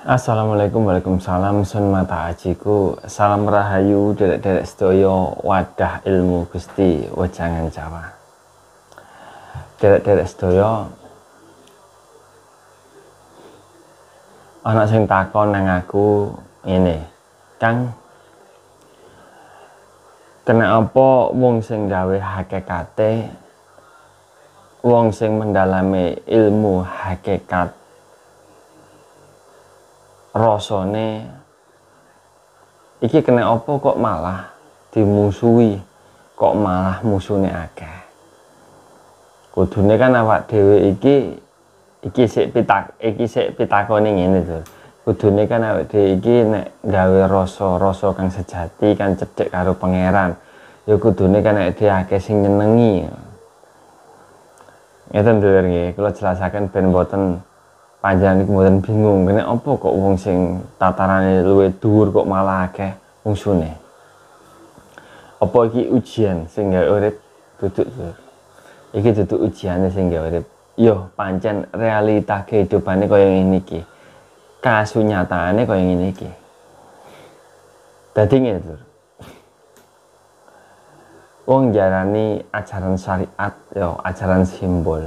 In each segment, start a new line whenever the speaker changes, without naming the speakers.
Assalamualaikum, waalaikumsalam, sun mata ajiku, salam rahayu, derek-derek sedoyo, wadah ilmu Gusti, wejangan Jawa. Derek-derek sedoyo, anak sing takon nang aku ini, Kang, kena apa wong sing gawe hakikate, wong sing mendalami ilmu hakikat rasane iki kena apa kok malah dimusuhi, kok malah musune akeh. Kudune kan awak dhewe iki sik pitakone ngene to. Kudune kan awak dhewe iki nek gawe rasa kang sejati kan cedhek karo pangeran. Ya kudune kan awak dhewe akeh sing nyenengi. Ngeten lho nggih, kula jelasaken ben mboten panjenengan iku mboten bingung, kena apa kok wong sing tatarane luwih dhuwur kok malah akeh mungsune. Apa iki ujian sing gawe urip? Duduk, Lur. Iki duduk ujiane sing gawe urip. Yo pancen realita kehidupane kaya ngene iki. Kasunyataane kaya ngene iki. Dadi ngene, Lur. Wong jarani ajaran syariat, yo ajaran simbol.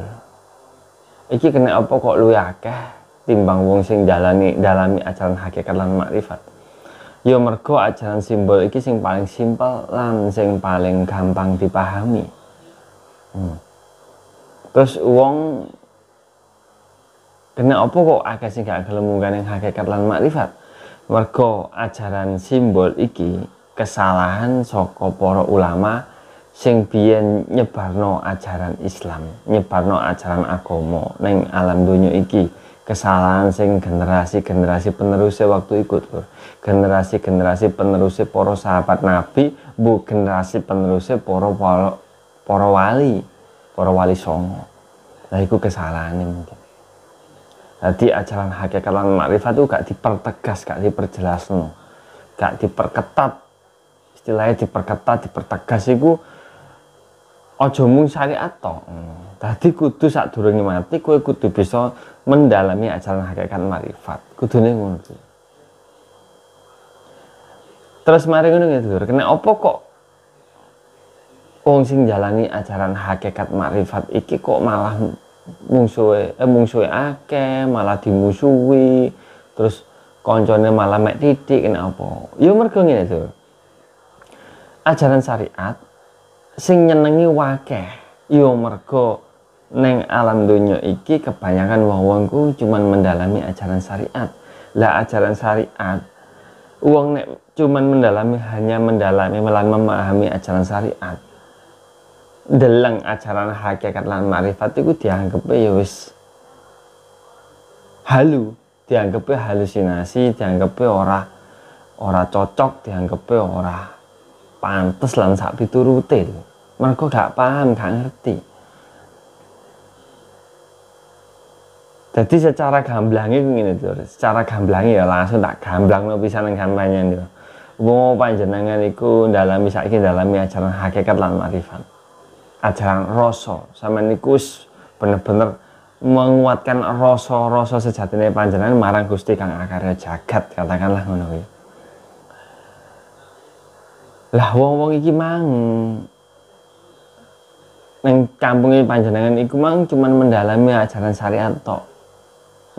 Iki kena apa kok luwih akeh timbang wong sing dalami ajaran hakikat lan makrifat. Ya mergo ajaran simbol iki sing paling simpel lan sing paling gampang dipahami. Terus wong kena apa kok akeh sing gak gelem munggah hakikat lan makrifat. Mergo ajaran simbol iki kesalahan saka para ulama sing biyen nyebarno ajaran Islam, nyebarno ajaran agama ning alam donya iki. Kesalahan sing generasi-generasi penerusé waktu ikut, Lur. Generasi-generasi penerusé para sahabat Nabi, bu generasi penerusé para wali songo. Nah iku kesalahane mungkin. Jadi ajaran hakikat lan makrifat itu gak dipertegas, gak diperjelasno, gak diperketat. Istilahnya dipertegas iku aja mung syariat to. Dadi kudu sadurunge mati kowe kudu bisa mendalami ajaran hakikat makrifat. Kudune ngono. Terus mari ngono ngene, Lur. Kena apa kok wong sing jalani ajaran hakikat makrifat iki kok malah mungsuhe akeh, malah dimusuhi. Terus koncone malah mek titik, kena apa? Ya mergo ngene, Lur. Ajaran syariat sing nyenengi wakeh, yo mergo neng alam donya iki kebanyakan wong ku cuman mendalami ajaran syariat. Lah ajaran syariat wong nek cuman hanya mendalami memahami ajaran syariat, deleng ajaran hakikat lan makrifat iku dianggepe ya wis halu, dianggepe halusinasi, dianggepe ora cocok, dianggepe ora pantes lan sak piturute. Mereka gak paham, gak ngerti. Jadi secara gamblangnya begini tuh, secara gamblangnya ya langsung tak gamblang no pisan nang gampangnya nih. Wong panjenengan iku dalami ajaran hakikat lan makrifat. Ajaran rasa, sampeyan niku bener-bener menguatkan rasa sejatine panjenengan marang Gusti kang akarya jagat, katakanlah ngono kuwi. Lah wong-wong iki mang neng kampungnya panjenengan iku mang cuman mendalami ajaran syariat tok.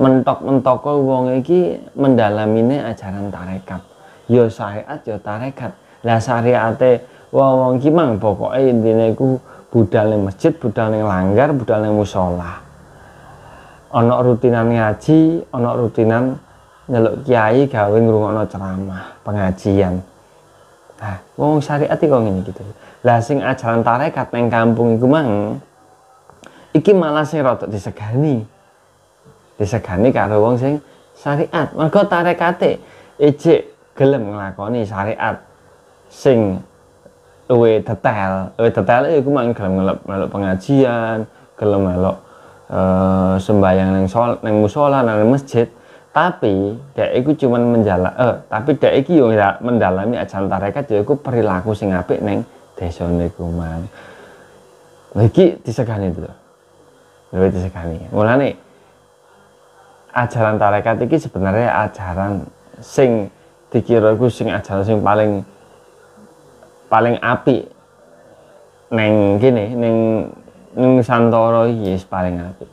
Mentok-mentok wong iki mendalamine ajaran tarekat. Ya syariat ya tarekat. Lah syariate wong iki mang pokoke intine iku budal ning masjid, budal ning langgar, budal ning musala. Ana rutinan ngaji, ana rutinan nyeluk kiai gawe ngrungokno ceramah, pengajian. Nah, wong syariat iki kok ngene gitu. Lah sing ajaran tarekat neng kampung iku mang iki malah sing rada disegani karo wong sing syariat. Mergo tarekate ejek gelem nglakoni syariat sing luwih detail iku mang gelem melok pengajian, gelem melok sembahyang neng musala nang masjid. Tapi dek iku cuman tapi dek iki yo mendalami ajaran tarekat ya iku perilaku sing apik neng desane iku mang. Lha iki disegani to. Lha disegani. Mulane ajaran tarekat iki sebenarnya ajaran sing dikira iku sing ajaran sing paling apik neng gini neng Nusantara iki paling apik.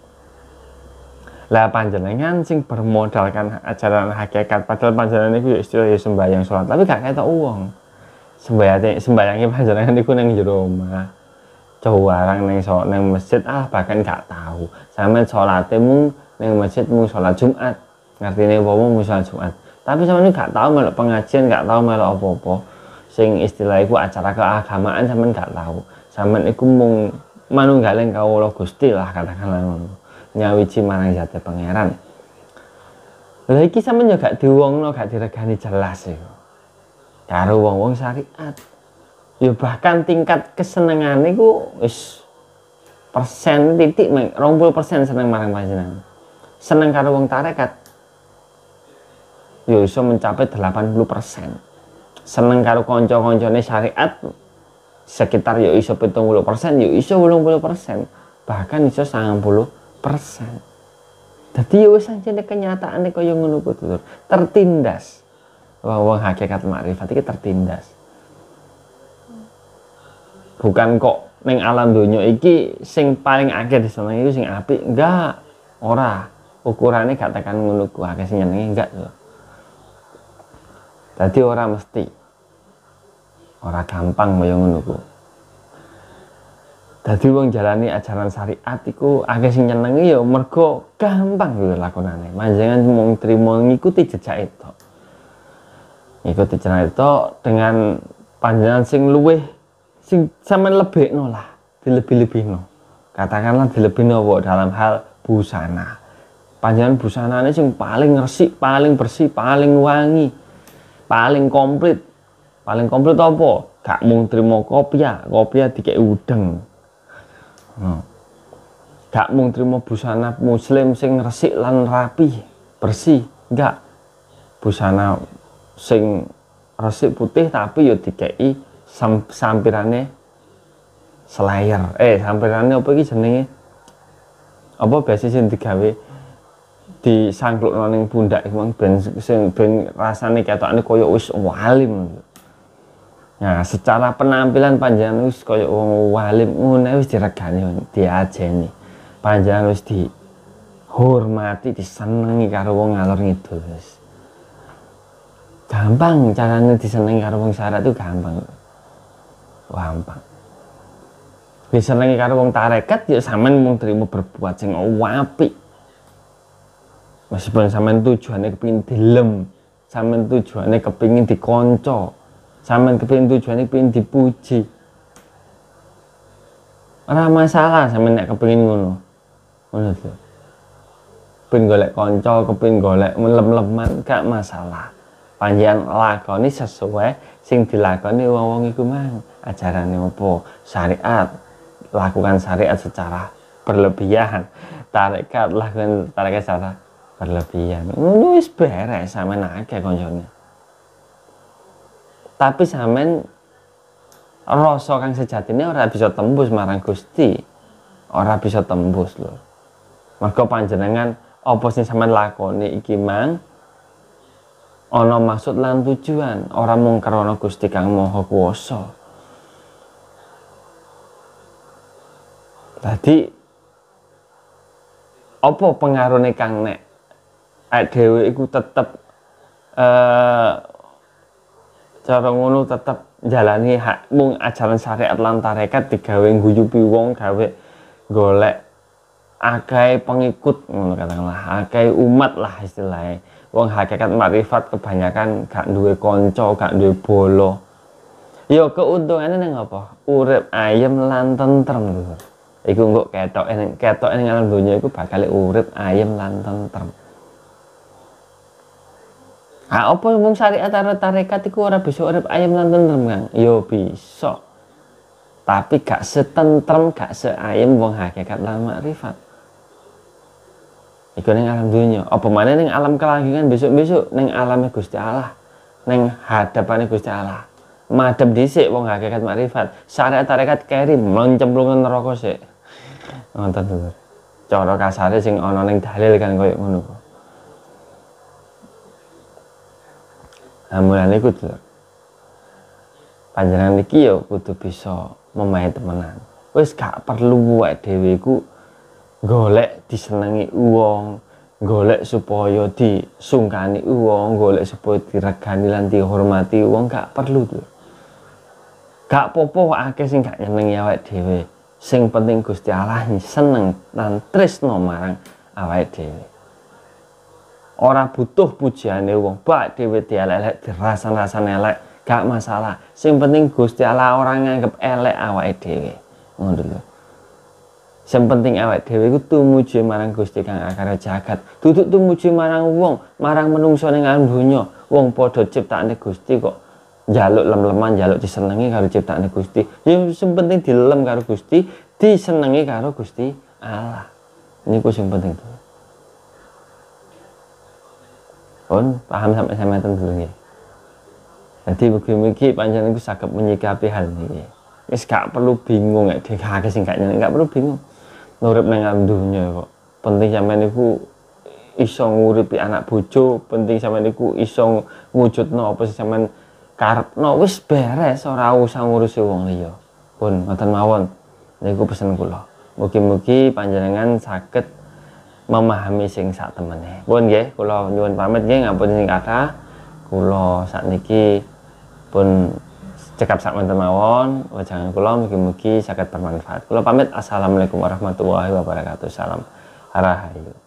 Lah panjenengan sing bermodalkan ajaran hakikat padahal panjenengan iku ya istilah ya sembahyang sholat tapi gak ketok uang. Sembayangnya panjenengan iku neng jero omah. Jarang neng masjid bahkan gak tahu. Sampe salate mung neng masjid mung sholat Jumat. Ngertine apa mung sholat Jumat. Tapi sampeyan gak tahu melok pengajian, gak tahu melok apa-apa. Sing istilah iku acara keagamaan sampeyan gak tahu. Sampeyan iku mung manunggaling kawula Gusti lah katakanlah ngono. Nyawiji marang zate pangeran. Lha iki sampeyan yo gak diwongno, gak diregani jelas iku. Karo wong-wong syariat. Ya bahkan tingkat kesenengan iku wis persen titik 20% seneng marang panjenengan. Seneng karo wong tarekat ya iso mencapai 80%. Seneng karo kanca-kancane syariat sekitar ya iso 70%, ya iso 80%, bahkan iso 90%. Dadi ya wis anjene kenyataane kaya ngono kuwi tertindas. Wong hakikat makrifat iki tertindas. Bukan kok ning alam donya iki sing paling akeh disenengi iku sing apik, enggak. Ora. Ukurane gak tekan ngono ku akeh sing nyenengi enggak lho. Dadi ora mesti. Ora gampang kaya ngono ku. Dadi wong jalani ajaran syariat iku akeh sing nyenengi ya mergo gampang lho lakonane. Panjenengan mung trimo ngikuti jejak itu. Ngikuti jejak itu dengan panjenengan sing luwih sing sampean lebihno lah, dilebih-lebihno. Katakanlah dilebihno dalam hal busana. Panjenengan busanane sing paling resik, paling bersih, paling wangi, paling komplit. Paling komplit apa? Gak mung trimo kopiah dikek udeng. Gak mung trimo busana muslim sing resik lan rapi, bersih, enggak. Busana sing resik putih tapi yo dikeki sampirane slayer. Sampirane apa iki jenenge? Apa biasa sing digawe disangklukno ning pundak iku ben rasane ketokane kaya wis walim. Nah, secara penampilan panjenengan wis kaya wong walim ngene wis diregani, diajeni. Panjenengan wis dihormati, disenengi karo wong ngalor ngidul wis. Gampang carane disenengi karo wong syariat itu gampang. Gampang. Disenengi karo wong tarekat ya sampean mung trimo berbuat sing apik. Meskipun sampean tujuane kepengin dilem, sampean tujuane kepengin dikonco, sampean kepengin tujuane kepengin dipuji. Ora masalah sampean nek kepengin ngono. Ngono lho. Kepengin golek kanca, kepengin golek lem-leman gak masalah. Panjenengan lakoni sesuai sing dilakoni wong-wong iku mang. Ajarane apa? Syariat. Lakukan syariat secara berlebihan. Tarekat lakukan tarekat secara berlebihan. Ngono wis beres sampean akeh kancane. Tapi sampean rasa kang sejatine ora bisa tembus marang Gusti. Ora bisa tembus lho. Mergo panjenengan apa sing sampean lakoni iki mang ana maksud lan tujuan, ora mung krana Gusti Kang Maha Kuwasa. Dadi apa pengaruhne Kang nek dhewe iku tetep cara ngono tetep jalani mung ajaran syariat lan tarekat digawe guyubi wong, gawe golek akeh pengikut ngono katakanlah, akeh umat lah istilahnya. Wong hakikat makrifat kebanyakan gak duwe kanca, gak duwe bolo. Ya keuntungane nang apa? Urip ayem lan tentrem lho. Iku engko ketoke ning alam donya iku bakal urip ayem lan tentrem. Apa wong syariat tarekat iku ora bisa urip ayem lan tentrem, Kang? Ya bisa. Tapi gak setentrem, gak seayem wong hakikat lan makrifat. Iku ning alam dunya, apa maneh ning alam kelanggengan besok-besok ning alame Gusti Allah, ning hadapane Gusti Allah. Madhep dhisik wong hakikat makrifat, syariat tarekat keri mloncemplungan neraka sik. Ngoten lho. Cara kasare sing ana ning dalil kan koyo ngono. Nah, mulane kudu panjenengan iki ya kudu bisa memahe temenan. Wis gak perlu awake dhewe iku golek disenengi wong, golek supaya disungkani wong, golek supaya diregani lan dihormati wong, gak perlu tuh. Gak popo akeh sing gak nyenengi awake dhewe. Sing penting Gusti Allah seneng lan tresno marang awake dhewe. Ora butuh pujane wong, bak dhewe dielek-elek, dirasan-rasan elek, gak masalah. Sing penting Gusti Allah ora nganggep elek awake dhewe. Ngono lho. Sing penting awake dhewe iku tumuju marang Gusti kang akare jagat. Duduk tumuju marang wong, marang menungso ning alam donya. Wong padha ciptakane Gusti kok njaluk lem-leman, njaluk disenengi karo ciptakane Gusti. Ya sing penting dilem karo Gusti, disenengi karo Gusti Allah. Niku sing penting tuh. Pun paham sampai sama dulu nggih. Jadi mugi-mugi panjenengan iku saged menyikapi hal ini. Wis gak perlu bingung nek akeh sing gak nyeneng, gak perlu bingung. Urip nang alam dunya kok. Penting sampeyan iku iso nguripi anak bojo, penting sampeyan iku iso ngwujudno apa sing sampeyan karepno, wis beres, ora usah ngurusi wong liya. Pun ngoten mawon. Niku pesen kula. Mugi-mugi panjenengan saged memahami sing sak temene. Pun nggih, kula nyuwun pamit nggih, ngapunten sing kathah. Kula sakniki pun cekap sak menten mawon, wajangan kula mugi-mugi saged bermanfaat. Kula pamit. Assalamualaikum warahmatullahi wabarakatuh. Salam Rahayu.